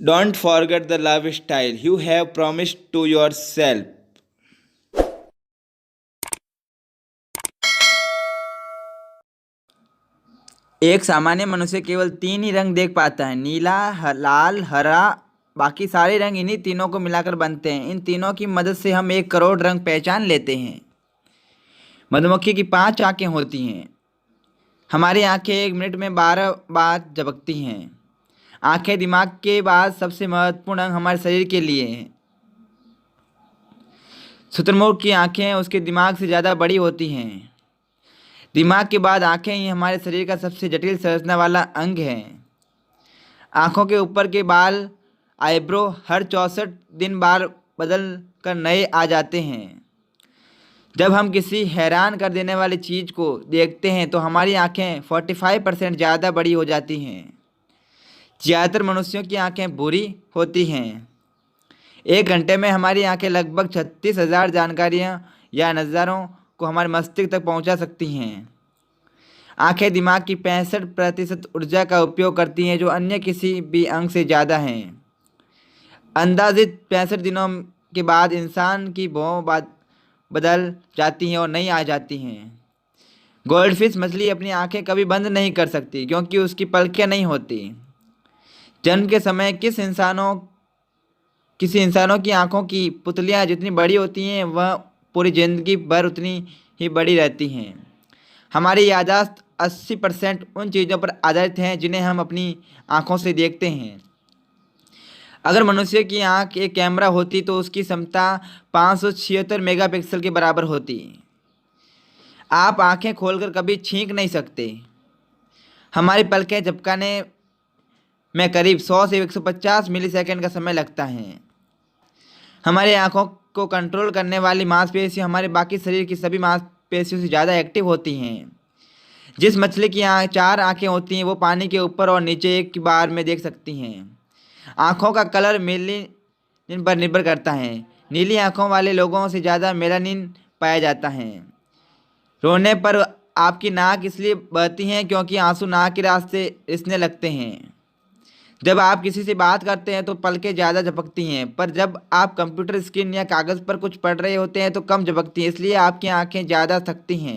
Don't forget the lifestyle you have promised to yourself. एक सामान्य मनुष्य केवल तीन ही रंग देख पाता है, नीला, लाल, हरा। बाकी सारे रंग इन्हीं तीनों को मिलाकर बनते हैं। इन तीनों की मदद से हम 1 करोड़ रंग पहचान लेते हैं। मधुमक्खी की 5 आंखें होती हैं। हमारी आंखें 1 मिनट में 12 बार झपकती हैं। आंखें दिमाग के बाद सबसे महत्वपूर्ण अंग हमारे शरीर के लिए हैं। शुतुरमुर्ग की आंखें उसके दिमाग से ज़्यादा बड़ी होती हैं। दिमाग के बाद आंखें ही हमारे शरीर का सबसे जटिल संरचना वाला अंग है। आंखों के ऊपर के बाल, आईब्रो, हर 64 दिन बार बदल कर नए आ जाते हैं। जब हम किसी हैरान कर देने वाली चीज़ को देखते हैं तो हमारी आंखें 45% ज़्यादा बड़ी हो जाती हैं। ज़्यादातर मनुष्यों की आंखें बुरी होती हैं। 1 घंटे में हमारी आंखें लगभग 36,000 जानकारियाँ या नज़ारों को हमारे मस्तिष्क तक पहुंचा सकती हैं। आंखें दिमाग की 65% ऊर्जा का उपयोग करती हैं, जो अन्य किसी भी अंग से ज़्यादा हैं। अंदाजित 65 दिनों के बाद इंसान की भौं बदल जाती हैं और नई आ जाती हैं। गोल्डफिश मछली अपनी आंखें कभी बंद नहीं कर सकती क्योंकि उसकी पलकें नहीं होती। जन्म के समय किसी इंसानों की आंखों की पुतलियाँ जितनी बड़ी होती हैं वह पूरी जिंदगी भर उतनी ही बड़ी रहती हैं। हमारी याददाश्त 80% उन चीज़ों पर आधारित हैं जिन्हें हम अपनी आंखों से देखते हैं। अगर मनुष्य की आंख एक कैमरा होती तो उसकी क्षमता 576 मेगापिक्सल के बराबर होती। आप आंखें खोलकर कभी छींक नहीं सकते। हमारी पलकें झपकाने में करीब 100 से 150 मिलीसेकंड का समय लगता है। हमारी आंखों को कंट्रोल करने वाली मांसपेशियां हमारे बाकी शरीर की सभी मांसपेशियों से ज़्यादा एक्टिव होती हैं। जिस मछली की 4 आंखें होती हैं वो पानी के ऊपर और नीचे एक ही बार में देख सकती हैं। आंखों का कलर मेलानिन पर निर्भर करता है। नीली आंखों वाले लोगों से ज़्यादा मेलानिन पाया जाता है। रोने पर आपकी नाक इसलिए बहती है क्योंकि आंसू नाक के रास्ते रिसने लगते हैं। जब आप किसी से बात करते हैं तो पलकें ज़्यादा झपकती हैं, पर जब आप कंप्यूटर स्क्रीन या कागज़ पर कुछ पढ़ रहे होते हैं तो कम झपकती हैं। इसलिए आपकी आंखें ज़्यादा थकती हैं।